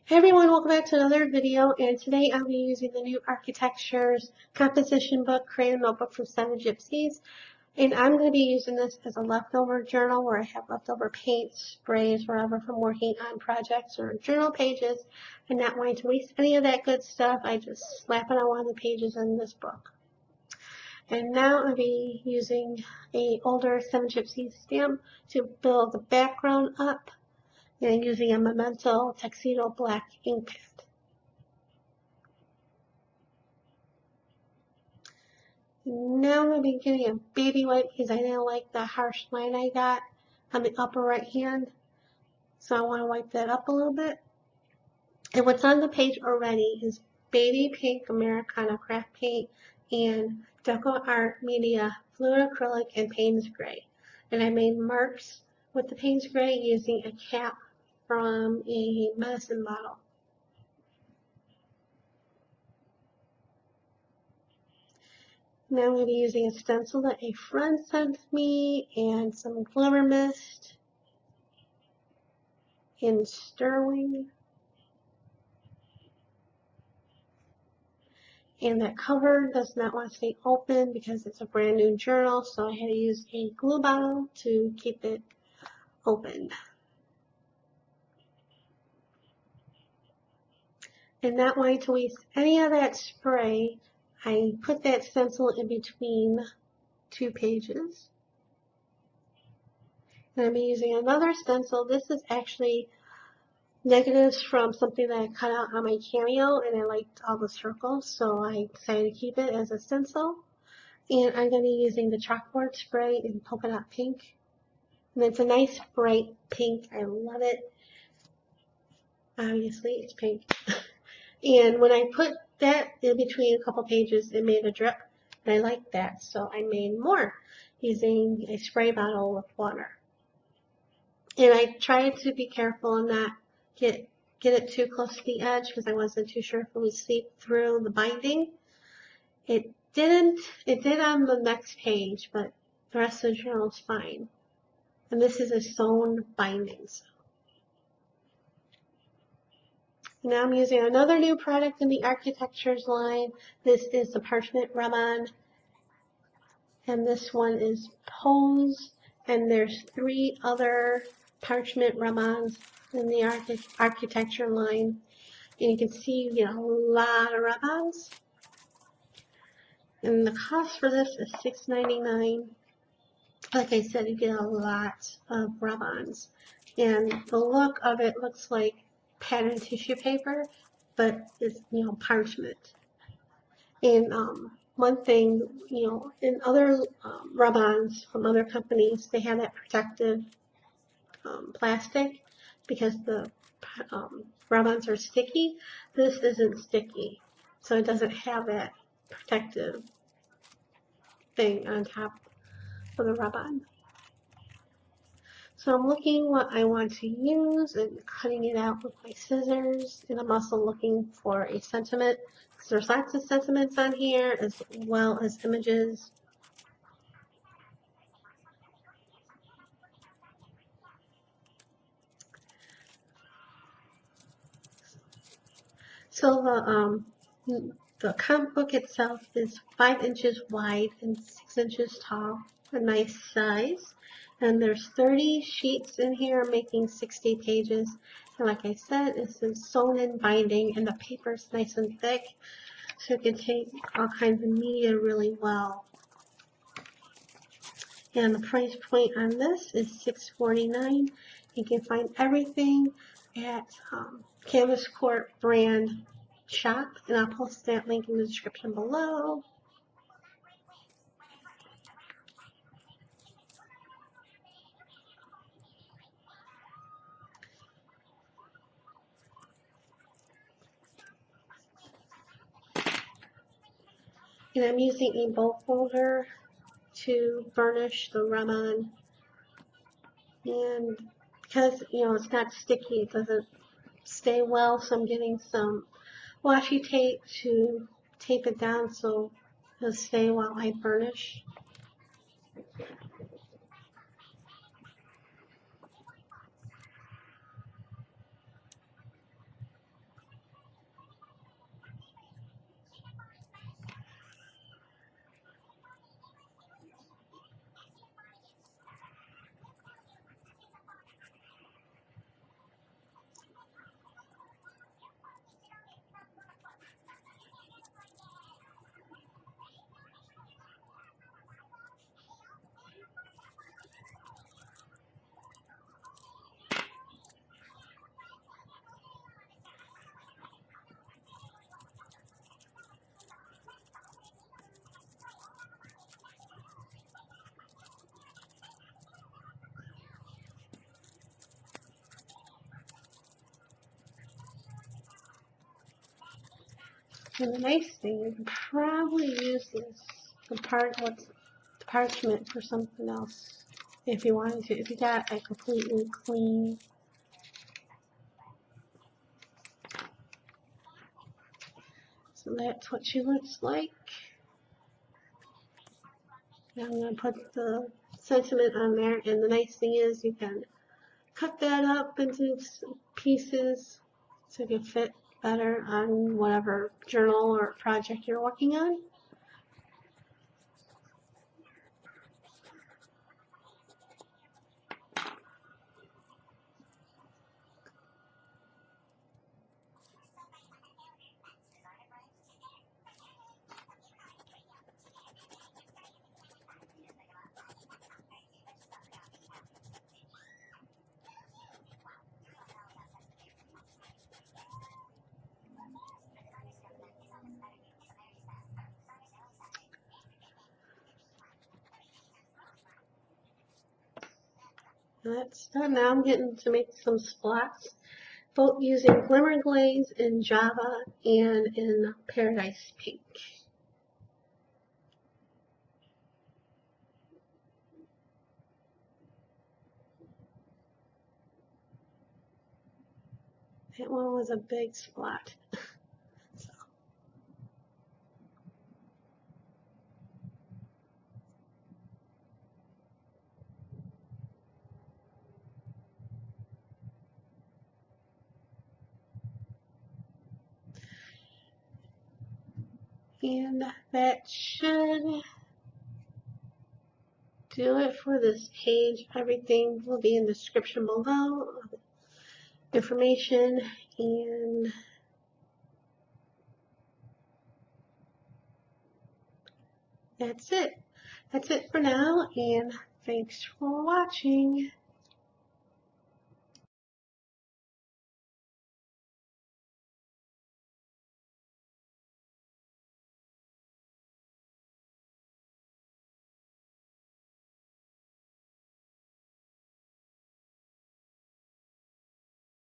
Hey everyone, welcome back to another video, and today I'll be using the new Architectures Composition book, Create a Notebook from 7 Gypsies, and I'm going to be using this as a leftover journal where I have leftover paint, sprays, whatever from working on projects or journal pages, and not wanting to waste any of that good stuff. I just slap it on one of the pages in this book. And now I'll be using an older 7 Gypsies stamp to build the background up, and using a Memento Tuxedo Black ink pad. Now I'm going to be getting a baby wipe because I didn't like the harsh line I got on the upper right hand. So I want to wipe that up a little bit. And what's on the page already is Baby Pink Americana Craft Paint and Deco Art Media Fluid Acrylic and Payne's Gray. And I made marks with the Payne's Gray using a cap from a medicine bottle. Now I'm going to be using a stencil that a friend sent me and some glimmer mist in Sterling. And that cover does not want to stay open because it's a brand new journal, so I had to use a glue bottle to keep it open. And not wanting to waste any of that spray, I put that stencil in between two pages. And I'm using another stencil. This is actually negatives from something that I cut out on my Cameo, and I liked all the circles, so I decided to keep it as a stencil. And I'm going to be using the chalkboard spray in polka dot pink. And it's a nice bright pink. I love it. Obviously, it's pink. And when I put that in between a couple pages, it made a drip, and I liked that, so I made more using a spray bottle with water. And I tried to be careful and not get it too close to the edge because I wasn't too sure if it would seep through the binding. It didn't. It did on the next page, but the rest of the journal is fine. And this is a sewn binding. So. Now I'm using another new product in the Architectures line. This is the Parchment rub-on, and this one is Pose, and there's 3 other Parchment rub-ons in the Architecture line. And you can see you get a lot of rub-ons. And the cost for this is $6.99. Like I said, you get a lot of rub-ons. And the look of it looks like patterned tissue paper, but it's, parchment. And one thing, in other rub-ons from other companies, they have that protective plastic because the rub-ons are sticky. This isn't sticky, so it doesn't have that protective thing on top of the rub-on. So I'm looking what I want to use and cutting it out with my scissors, and I'm also looking for a sentiment because there's lots of sentiments on here as well as images. So the comic book itself is 5 inches wide and 6 inches tall, a nice size. And there's 30 sheets in here, making 60 pages. And like I said, this is sewn in binding, and the paper's nice and thick, so it can take all kinds of media really well. And the price point on this is $6.49. You can find everything at Canvas Court brand shop, and I'll post that link in the description below. And I'm using a bowl folder to burnish the rub-on. And because, it's not sticky, it doesn't stay well, so I'm getting some washi tape to tape it down so it'll stay while I burnish. And the nice thing, you can probably use this, the parchment for something else if you wanted to. If you got a completely clean. So that's what she looks like. Now I'm going to put the sentiment on there, and the nice thing is you can cut that up into pieces so it can fit better on whatever journal or project you're working on. That's done. Now I'm getting to make some splats, both using Glimmer Glaze in Java and in Paradise Pink. That one was a big splat. So. And that should do it for this page. Everything will be in the description below. Information, and that's it. That's it for now, and thanks for watching.